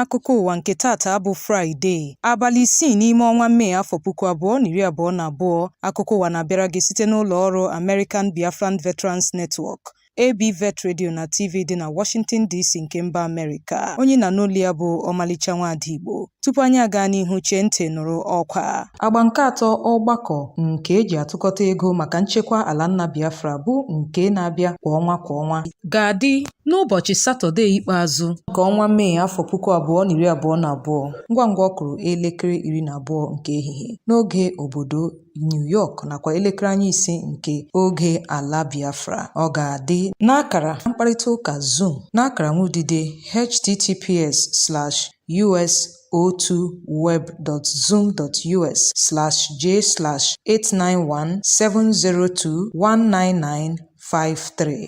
akụkọ ụwa nke tata bụ Fraịde abalị 6 n'ime ọnwa Mee afọ 2022. Akụkọ ụwa na-abịara gị site n'ụlọ ọrụ American Biafran Veterans Network ABVet Radio na TV dị na Washington DC nke mba Amerịka. Onye na-n'olu ya bụ Omalicha Nwada Igbo. Tupu anyị aga n'ihu, chee ntị nụrụ ọkwa. Agba nke 3 ọgbakọ nke eji atụkọta ego maka nchekwa ala nna Biafra bụ nke na-abịa kwa ọnwa ga-adị n'ụbọchị Satọde ikpeazụ nke ọnwa Mee afọ 2022 ngwa ngwa ọ kụrụ elekere 12 nke ehihie n'oge obodo New York nakwa elekere 5 nke oge ala Biafra. Ọ ga-adị n'akara mkparịta ụka Zoom n'akara nwudide https://us.2web.zoom.us/j/8917021995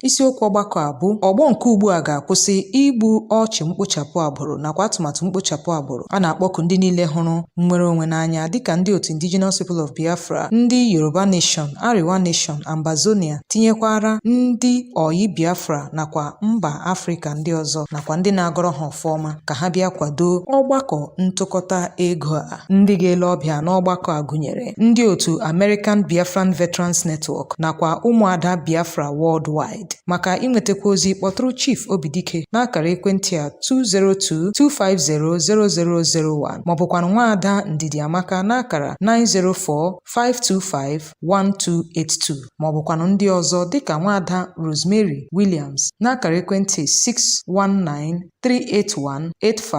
Isiokwu ọgbakọ a bụ ọgbọ nke ugbu a ga-akwụsị igbu ọchụ mkpochapụ agbụrụ nakwa atụmatụ mkpochapụ agbụrụ. A na-akpọku ndị niile hụrụ nnwere onwe n'anya dịka ndị otu Indigenous People of Biafra, ndị Yoruba Nation, Ariwa Nation, Ambazonia, tinyekwara ndị Oyi Biafra nakwa mba Afrịka ndị ọzọ nakwa ndị na-agọrọ ha ọfọma ka ha bịa kwado ọgbakọ ntụkọta ego a. Ndị ga-ele ọbịa n'ọgbakọ a gụnyere ndị otu American Biafran Veterans Network nakwa ụmụada Biafra worldwide. Maka inwetakwa ozi, kpọtụrụ Chief Obidike n'akara ekwentị a 202-250-0001 maọbụkwanụ Nwaada Ndidi Amaka n'akara 904-525-1282 maọbụkwanụ ndị ọzọ dịka Nwaada Rosemary Williams n'akara ekwentị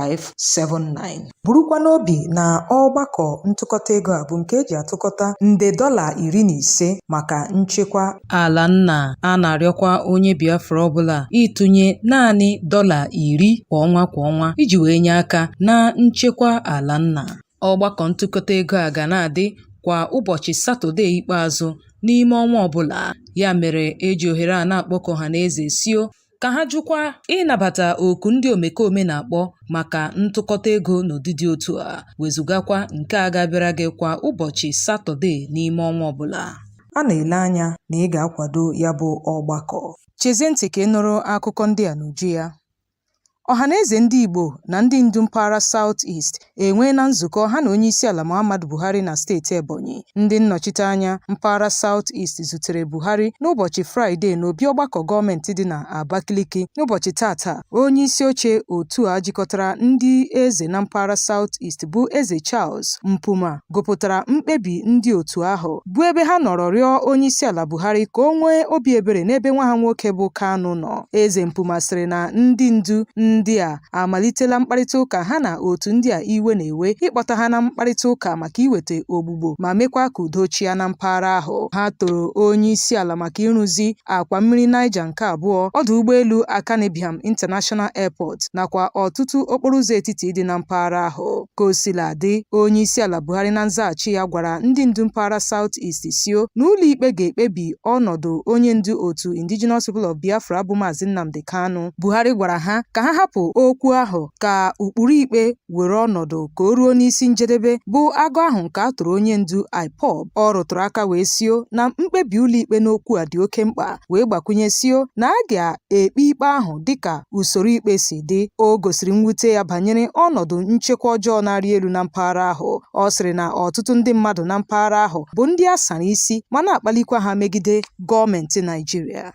619-381-8579. Burukwa n'obi na ọgbakọ ntụkọta ego a bụ nke eji atụkọta nde $15 maka nchekwa ala nna. A na-arịọkwa onye Biafra ọbụla ịtụnye naanị $10 kwa ọnwa iji wee nye aka na nchekwa ala nna. Ọgbakọ ntụkọta ego a ga na-adị kwa ụbọchị Satọde ikpeazụ n'ime ọnwa ọbụla. Ya mere eji ohere a na-akpọkọ ọhaneze sio ka ha jụkwa ịnabata oku ndị omekome na-akpọ maka ntụkọta ego n'ụdịdị otu a, wezụgakwa nke a ga-abịara gị kwa ụbọchị Satọde n'ime ọnwa ọbụla. A na-ele anya na ị ga-akwado ya bụ ọgbakọ. Chezie ntị ka ị nụrụ akụkọ ndị a n'uju ya. Ọhaneze ndị Igbo na ndị ndu mpaghara South East enweela nzukọ ha na onyeisiala Muhammadu Buhari na steeti Ebonyi. Ndị nnọchiteanya mpaghara South East zutere Buhari n'ụbọchị Fraịde n'obi ọgbakọ gọọmenti dị na Abakaliki. N'ụbọchị tata, onyeisi oche otu a jikọtara ndị eze na mpaghara South East bụ Eze Charles Mpuma gụpụtara mkpebi ndị otu ahụ, bụ ebe ha nọrọ rịọ onyeisiala Buhari ka o nwee obi ebere n'ebe nwa ha nwoke bụ Kanu nọ. Eze Mpuma sịrị na ndị ndu ndị a amalitela mkparịta ụka ha na otu ndị a iwe na-ewe ịkpọta ha na mkparịta ụka maka iweta ogbugbo ma mekwa ka udo chịa na mpaghara ahụ. Ha toro onye isi ala maka ịrụzi akwa mmiri Niger nke 2, ọdụ ụgbọelu Akanibiam International Airport nakwa ọtụtụ okporo ụzọ etiti dị na mpaghara ahụ. Ka o sila dị, onye isi ala Buhari na nzaghachi ya gwara ndị ndu mpaghara South East sio na ụlọ ikpe ga-ekpebi ọnọdụ onye ndu otu Indigenous People of Biafra bụ Maazị Nnamdi Kanu. Buhari gwara ha ka ha hapụ okwu ahụ ka ụkpụrụ ikpe were ọnọdụ ka o ruo n'isi njedebe, bụ agụ ahụ nke a tụrụ onye ndu IPOB. Ọ rụtụrụ aka wee sio na mkpebi ụlọikpe n'okwu a dị oke mkpa, wee gbakwunye sio na a ga-ekpe ikpe ahụ dịka usoro ikpe si dị. O gosiri mwute ya banyere ọnọdụ nchekwa ọjọọ na-arị elu na mpaghara ahụ. Ọ sịrị na ọtụtụ ndị mmadụ na mpaghara ahụ bụ ndị a sara isi ma na-akpalikwa ha megide gọọmenti Naịjirịa.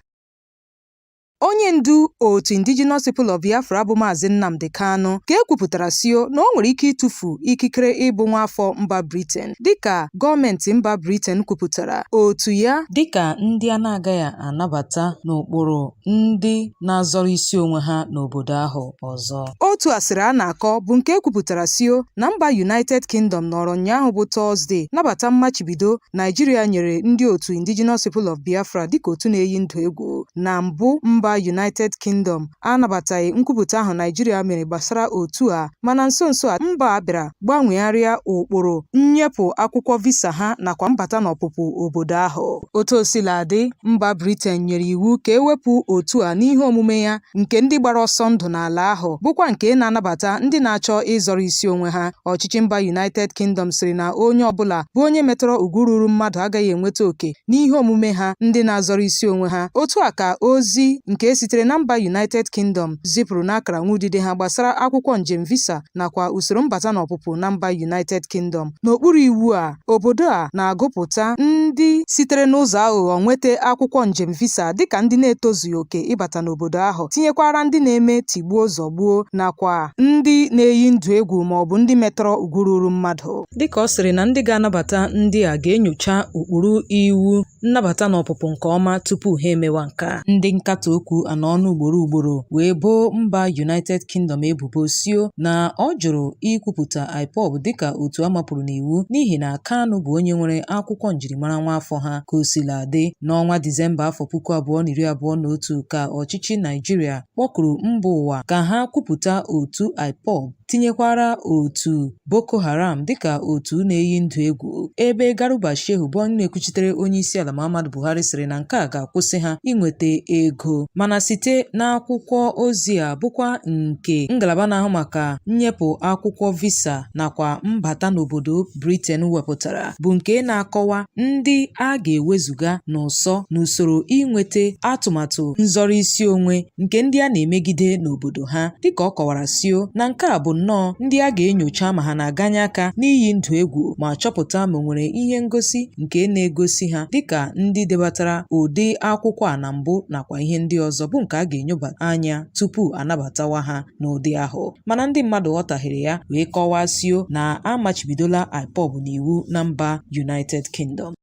Onye ndu otu Indigenous People of Biafra bụ Maazị Nnamdi Kanu ka ekwupụtara sio na o nwere ike ịtụfu ikikere ịbụ nwaafọ mba Britain dịka gọọmenti mba Britain kwupụtara otu ya dịka ndị a na-agaghị anabata n'ụkpụrụ ndị na-azọrọ isi onwe ha n'obodo ahụ ọzọ. Otu asịrị a na-akọ bụ nke ekwupụtara sio na mba United Kingdom nọrọ ụnyaahụ bụ Tọzdee nabata mmachibido Naijiria nyere ndị otu Indigenous People of Biafra dịka otu na-eyi ndụ egwu. Na mbụ, mba United Kingdom anabataghị nkwupụta ahụ Naijiria mere gbasara otu a, mana nso nso a mba a bịara gbanwegharịa ụkpụrụ nnyepụ akwụkwọ visa ha nakwa mbata na ọpụpụ obodo ahụ. Otu o sila dị, mba Britain nyere iwu ka ewepụ otu a n'ihe omume ya nke ndị gbara ọsọ ndụ n'ala ahụ, bụkwa nke na-anabata ndị na-achọ ịzọrọ isi onwe ha. Ọchịchị mba United Kingdom sịrị na onye ọbụla bụ onye metọrọ ugwu ruru mmadụ agaghị enweta oke n'ihe omume ha ndị na-azọrọ isi onwe ha. Otu a ka ozi nke nke sitere na mba United Kingdom zipụrụ n'akara nwaudide ha gbasara akwụkwọ njem visa nakwa usoro mbata na ọpụpụ na mba United Kingdom. N'okpuru iwu a, obodo a na-agụpụta ndị sitere n'ụzọ aghụghọ nweta akwụkwọ njem visa dịka ndị na-etozughị oke ịbata n'obodo ahụ, tinyekwara ndị na-eme tigbuo zọgbuo nakwa ndị na-eyi ndụ egwu ma ọ bụ ndị metọrọ ugwu ruru mmadụ. Dịka ọ sịrị na ndị ga-anabata ndị a ga-enyocha ụkpụrụ iwu nnabata na ọpụpụ nke ọma tupu ha emewa nke a. Ndị nkatọ okwu anọ ọnụ ugboro wee boo mba United Kingdom ebubo sio na ọ jụrụ ikwupụta IPOB dịka otu a mapụrụ n'iwu n'ihi na Kanu bụ onye nwere akwụkwọ njirimara nwaafọ ha. Ka o sila dị, n'ọnwa Disemba afọ 2021 ka ọchịchị Naijiria kpọkuru mba ụwa ka ha kwupụta otu IPOB tinyekwara otu Boko Haram dịka otu na-eyi ndụ egwu, ebe Garuba Shehu bụ onye na-ekwuchitere onye isi ala Muhammadu Buhari sịrị na nke a ga-akwụsị ha inweta ego. Mana site n'akwụkwọ ozi a bụkwa nke ngalaba na-ahụ maka nnyepụ akwụkwọ visa nakwa mbata n'obodo Britain wepụtara bụ nke na-akọwa ndị a ga-ewezuga n'ụsọ n'usoro inweta atụmatụ nzọrọ isi onwe nke ndị a na-emegide n'obodo ha. Dịka ọ kọwara sio na nke a bụ nnọọ ndị a ga-enyocha ma ha na-aganye aka n'iyi ndụ egwu ma chọpụta ma nwere ihe ngosi nke na-egosi ha dịka ndị debatara ụdị akwụkwọ a na mbụ nakwa ihe ndị ọzọ bụ nke a ga-enyoba anya tupu anabatawa ha n'ụdị ahụ. Mana ndị mmadụ ghọtaghịrị ya wee kọwaa sio na amachibidola IPOB n'iwu na mba United Kingdom.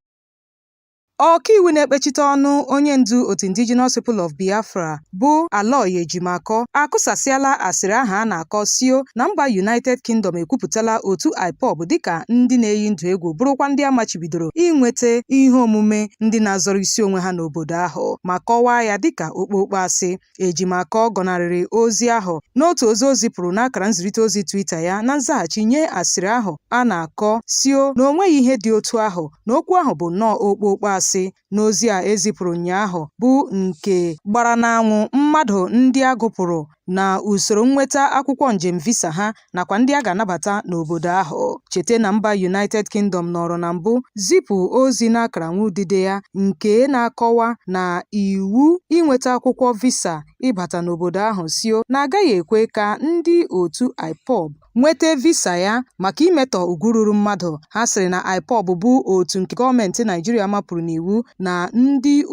Ọkaiwu na-ekpechite ọnụ onye ndu otu Indigenous People of Biafra bụ Aloy Ejimakor akụsasịala asịrị ahụ a na-akọ sio na mba United Kingdom ekwupụtala otu IPOB dịka ndị na-eyi ndụ egwu bụrụkwa ndị amachibidoro inweta ihe omume ndị na-azọrọ isi onwe ha n'obodo ahụ ma kọwaa ya dịka okpokpo asị. Ejimakor gọnarịrị ozi ahụ n'otu ozi o zipụrụ n'akara nzirịta ozi Twitter ya na nzaghachi nye asịrị ahụ a na-akọ sio na onweghị ihe dị otu ahụ na okwu ahụ bụ nnọọ okpokpo asị. N'ozi a ezipụrụ ụnyaahụ bụ nke gbara n'anwụ mmadụ ndị a gụpụrụ na usoro nnweta akwụkwọ njem visa ha nakwa ndị a ga-anabata n'obodo ahụ. Cheta na mba United Kingdom nọrọ na mbụ zipụ ozi n'akara nwaudide ya nke na-akọwa na iwu inweta akwụkwọ visa ịbata n'obodo ahụ sio na agaghị ekwe ka ndị otu IPOB nweta visa ya maka imetọ ugwu ruru mmadụ. Ha sịrị na IPOB bụ otu nke gọọmenti Naijiria mapụrụ n'iwu na ndị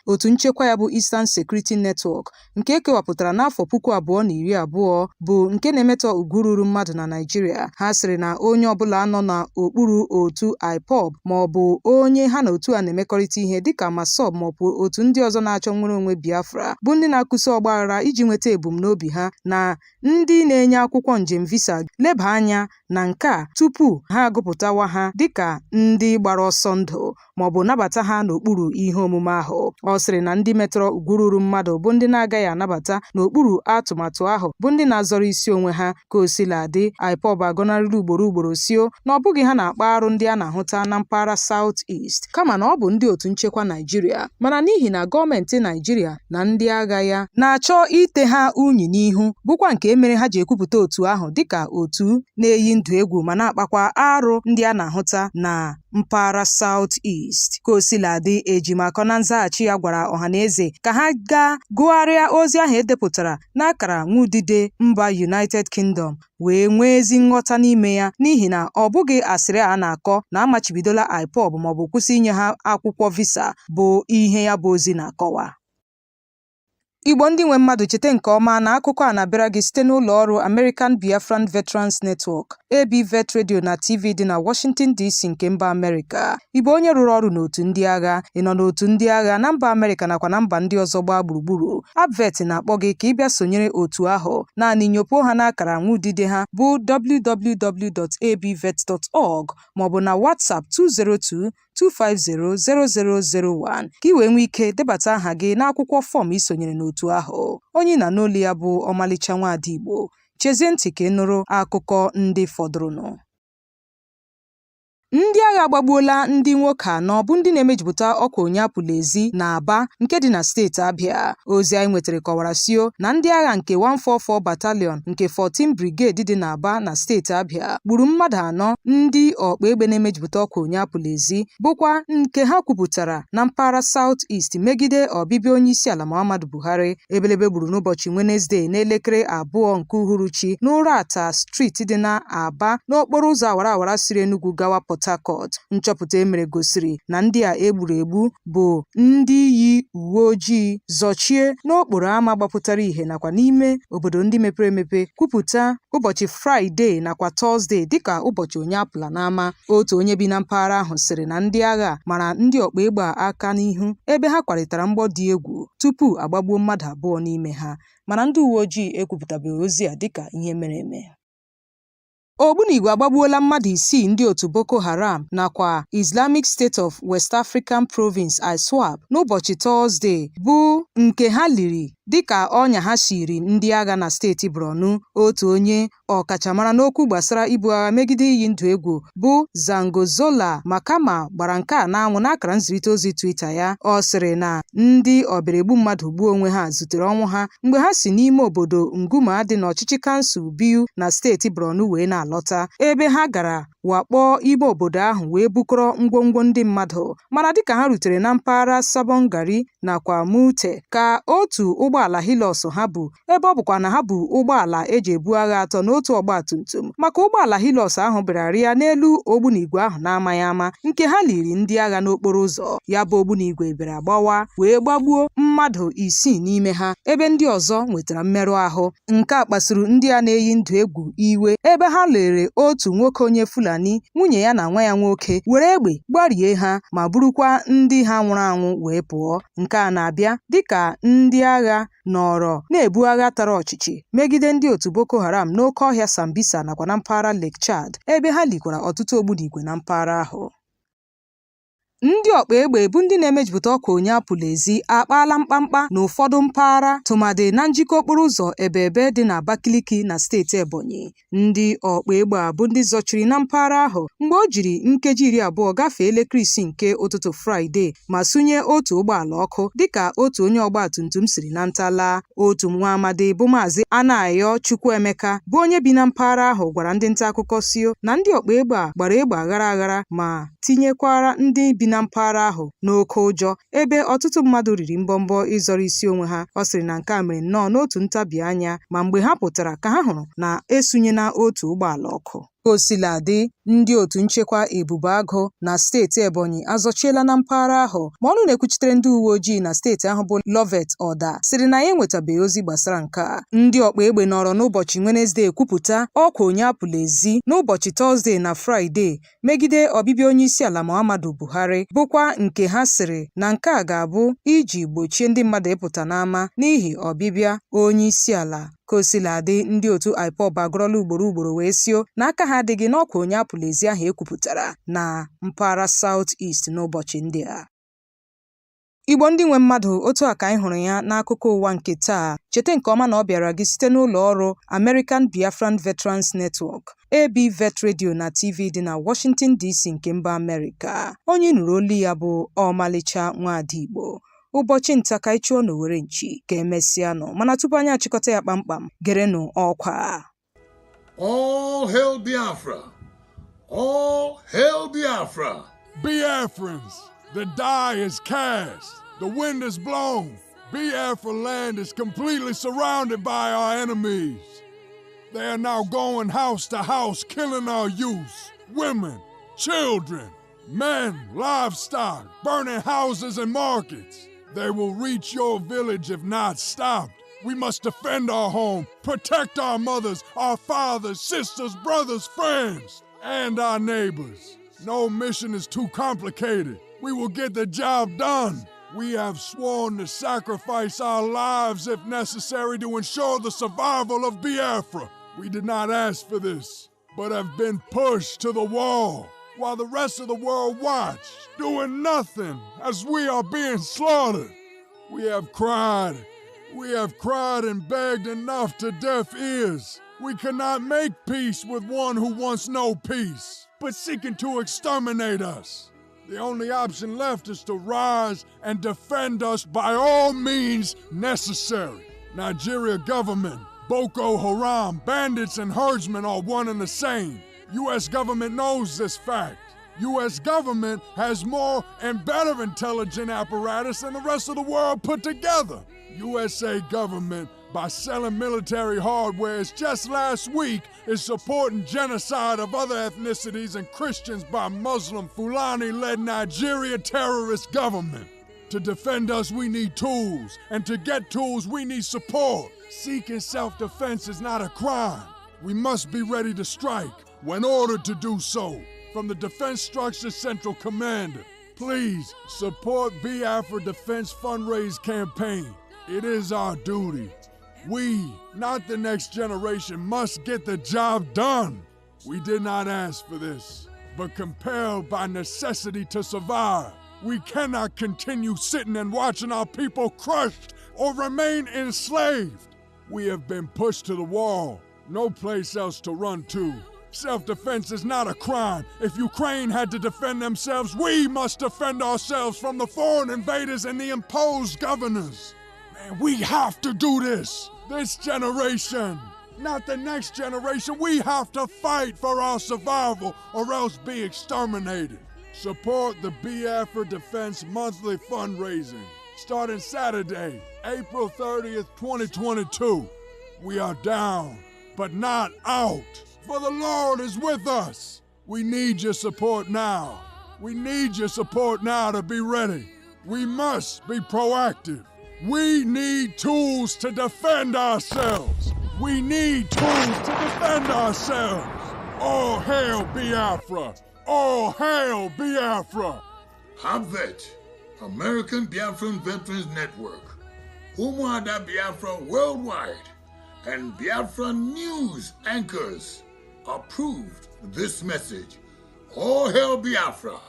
otu nchekwa ya bụ Eastern Security Network nke ekewapụtara n'afọ 2020 bụ nke na-emetọ ugwu ruru mmadụ na Naijiria. Ha sịrị na onye ọbụla nọ n'okpuru otu IPOB ma ọ bụ onye ha na otu a na-emekọrịta ihe dịka MASOB ma ọ bụ otu ndị ọzọ na-achọ nnwere onwe Biafra bụ ndị na-akụsi ọgbaghara iji nweta ebumnobi ha na ndị na-enye akwụkwọ njem visa leba anya na nke a tupu ha agụpụtawa ha dịka ndị gbara ọsọ ndụ ma ọ bụ nabata ha n'okpuru ihe omume ahụ. Ọ sịrị na ndị metọrọ ugwu ruru mmadụ bụ ndị na-agaghị anabata n'okpuru atụmatụ ahụ bụ ndị na-azọrọ isi onwe ha. Ka o sila dị, IPOB agọnarịrị ugboro sio na ọ bụghị ha na-akpa arụ ndị a na-ahụta na mpaghara South East kama na ọ bụ ndị otu nchekwa Naijiria, mana n'ihi na gọọmenti Naijiria na ndị agha ya na-achọ ite ha unyi n'ihu bụkwa nke mere ha ji ekwupụta otu ahụ dịka otu na-eyi ndụ egwu ma na-akpakwa arụ ndị a na-ahụta na mpaghara South East. Ka o sila dị, Ejimakor na nzaghachi ya gwara ọhaneze ka ha gaa gụgharịa ozi ahụ edepụtara n'akara nwaudide mba United Kingdom wee nwee ezi nghọta n'ime ya n'ihi na ọ bụghị asịrị a na-akọ na amachibidola IPOB maọbụ kwụsị inye ha akwụkwọ visa bụ ihe ya bụ ozi na-akọwa. Igbo ndị nwe mmadụ, cheta nke ọma na akụkọ a na-abịara gị site n'ụlọ ọrụ American Biafran Veterans Network ABVet Radio na TV dị na Washington DC nke mba Amerịka. Igbo onye rụrụ ọrụ n'otu ndị agha, ị nọ n'otu ndị agha na mba Amerịka nakwa na mba ndị ọzọ gbaa gburugburu, ABVet na-akpọ gị ka ị bịa sonyere otu ahụ. Naanị nyopụo ha n'akara nwaudide ha bụ www.abvet.org maọbụ na WhatsApp 202-250-0001 ka ị wee nwee ike debata aha gị n'akwụkwọ fọm isonyere n'otu ahụ. Onye na n'olu ya bụ Omalicha Nwada Igbo. Chezie ntị ka ị nụrụ akụkọ ndị fọdụrụnụ. ndị agha agbagbuola ndị nwoke anọ bụ ndị na-emejupụta ọkwa onye apụlezi na Aba nke dị na steeti Abia. Ozi anyị nwetara kọwara sio na ndị agha nke 144 Battalion nke 14 Brigade dị na Aba na steeti Abia gburu mmadụ anọ ndị ọkpa egbe na-emejupụta ọkwa onye apụlezi bụkwa nke ha kwupụtara na mpaghara South East megide ọbịbịa onyeisiala Muhammadu Buhari. Ebelebe gburu n'ụbọchị Wenezdee n'elekere 2 nke uhuruchi n'Ụrata Street dị na Aba n'okporo ụzọ awara awara siri Enugu gawa Port Harcourt. Nchọpụta emere gosiri na ndị a egburu egbu bụ ndị yi uwe ojii zọchie n'okporo ámá gbapụtara ihe nakwa n'ime obodo ndị mepere emepe kwupụta ụbọchị Fraịde nakwa Tọzdee dịka ụbọchị onye apụla n'ama. Otu onye bi na mpaghara ahụ sịrị na ndị agha mara ndị ọkpa egbe aka n'ihu ebe ha kwarịtara mgbọ dị egwu tupu agbagbuo mmadụ abụọ n'ime ha, mana ndị uwe ojii ekwupụtabeghị ozi a dịka ihe mere eme. Ogbunigwe agbagbuola mmadụ 6 ndị otu Boko Haram nakwa Islamic State of West African Province ISWAP n'ụbọchị Tọzdee bụ nke ha liri dịka ọnya ha shiri ndị agha na steeti Borno. Otu onye ọkachamara n'okwu gbasara ibu agha megide iyi ndụ egwu bụ Zangozola Makama gbara nke a n'anwụ n'akara nzirịta ozi Twitter ya. Ọ sịrị na ndị ọbịarịgbu mmadụ gbuo onwe ha zutere ọnwụ ha mgbe ha si n'ime obodo Nguma dị n'ọchịchị kansụl Biu na steeti Borno wee na-alọta, ebe ha gara wakpo ime obodo ahụ wee bukọrọ ngwongwo ndị mmadụ. Mana dịka ha rutere na mpaghara Sabon Gari nakwa Mute ka otu ụgbọala Hilux ha bụ, ebe ọ bụkwa na ha bụ ụgbọala eji ebu agha atọ n'otu ọgbatumtum, maka ụgbọala Hilux ahụ bịara rịa n'elu ogbunigwe ahụ na-amaghị ama nke ha liri ndị agha n'okporo ụzọ. Ya bụ ogbunigwe bịara gbawa wee gbagbuo mmadụ 6 n'ime ha, ebe ndị ọzọ nwetara mmerụ ahụ. Nke a kpasuru ndị a na-eyi ndụ egwu iwe ebe ha lere otu nwoke onye Fulani, nwunye ya na nwa ya nwoke were egbe gbarie ha ma burukwa ndị ha nwụrụ anwụ wee pụọ. Nke a na-abịa dịka ndị agha nọrọ na-ebu agha tara ọchịchị megide ndị otu Boko Haram n'oke ọhịa Sambisa nakwa na mpaghara Lake Chad, ebe ha likwara ọtụtụ ogbunigwe na mpaghara ahụ. Ndị ọkpa egbe bụ ndị na-emejupụta ọkwa onye apụlezi akpaala mkpamkpa n'ụfọdụ mpaghara tụmadị na njikọ okporo ụzọ Ebebe dị na Abakaliki na steeti Ebonyi. Ndị ọkpa egbe a bụ ndị zọchiri na mpaghara ahụ mgbe o jiri nkeji 20 gafee elekere 6 nke ụtụtụ Fraịde ma sụnye otu ụgbọala ọkụ dịka otu onye ọgbatumtum siri na ntala. Otu nwa amadi bụ Maazị Anayo Chukwuemeka bụ onye bi na mpaghara ahụ gwara ndị nta akụkọ sio na ndị ọkpa egbe a gbara egbe aghara aghara ma tinyekwara ndị bi na mpaghara ahụ n'oke ụjọ, ebe ọtụtụ mmadụ riri mbọmbọ ịzọrọ isi onwe ha. Ọ sịrị na nke a mere nnọọ n'otu ntabi anya ma mgbe ha pụtara ka ha hụrụ na esunyena otu ụgbọala ọkụ. Osiladị, ndị otu nchekwa Ebube Agụ na steeti Ebonyi azọchiela na mpaghara ahụ, ma ọnụ na-ekwuchitere ndị uwe ojii na steeti ahụ bụ Lovet Oda sịrị na ya enwetabeghị ozi gbasara nke a. Ndị ọkpa egbe nọrọ n'ụbọchị Wenezdee kwupụta ọkwa onye apụlezi n'ụbọchị Tọzdee na Fraịde megide ọbịbịa onyeisiala Muhammadu Buhari, bụkwa nke ha sịrị na nke a ga-abụ iji gbochie ndị mmadụ ịpụta n'ama n'ihi ọbịbịa onyeisiala. Kosiladị, ndị otu IPOB agụrọla ugboro wee sio n'aka ha adịghị n'ọkwa onye apụlezi ahụ ekwupụtara na mpaghara South East n'ụbọchị ndị a. Igbo ndị nwe mmadụ, otu a ka anyị hụrụ ya n'akụkọ ụwa nke taa. Cheta nke ọma na ọ bịara gị site n'ụlọ ọrụ American Biafran Veterans Network ABVet Radio na TV dị na Washington DC nke mba Amerịka. Onye nụrụ olu ya bụ Omalicha Nwada Igbo. Ụbọchị nta ka anyị chụọ n'Owere nchi ka emesịa nọ, mana tupu anyị achịkọta ya kpamkpam, gerenụ ọkwa. All hail Biafra! All hail Biafra! Biafrans, the die is cast, the wind is blown. Biafra land is completely surrounded by our enemies. They are now going house to house, killing our youth, women, children, men, livestock, burning houses and markets. They will reach your village if not stopped. We must defend our home, protect our mothers, our fathers, sisters, brothers, friends, and our neighbors. No mission is too complicated. We will get the job done. We have sworn to sacrifice our lives if necessary to ensure the survival of Biafra. We did not ask for this, but have been pushed to the wall, while the rest of the world watched, doing nothing as we are being slaughtered. We have cried and begged enough to deaf ears. We cannot make peace with one who wants no peace. but seeking to exterminate us. The only option left is to rise and defend us by all means necessary. Nigeria government, Boko Haram, bandits and herdsmen are one and the same. U.S. government knows this fact. U.S. government has more and better intelligence apparatus than the rest of the world put together. USA government, by selling military hardware, just last week is supporting genocide of other ethnicities and Christians by Muslim Fulani-led Nigeria terrorist government. To defend us, we need tools, and to get tools, we need support. Seeking self-defense is not a crime. We must be ready to strike when ordered to do so. From the Defense Structure Central Commander, please support Biafra Defense Fundraise Campaign. It is our duty. We, not the next generation, must get the job done. We did not ask for this, but compelled by necessity to survive. We cannot continue sitting and watching our people crushed or remain enslaved. We have been pushed to the wall, no place else to run to. Self-defense is not a crime. If Ukraine had to defend themselves, we must defend ourselves from the foreign invaders and the imposed governors. Man, we have to do this. This generation, not the next generation. We have to fight for our survival or else be exterminated. Support the Biafra Defense Monthly Fundraising, starting Saturday, April 30th, 2022. We are down, but not out. For the Lord is with us. We need your support now. We need your support now to be ready. We must be proactive. We need tools to defend ourselves. We need tools to defend ourselves. All hail Biafra. All hail Biafra. ABVet, American Biafran Veterans Network, Nwada Biafra Worldwide, and Biafra News Anchors approved this message. All hail Biafra.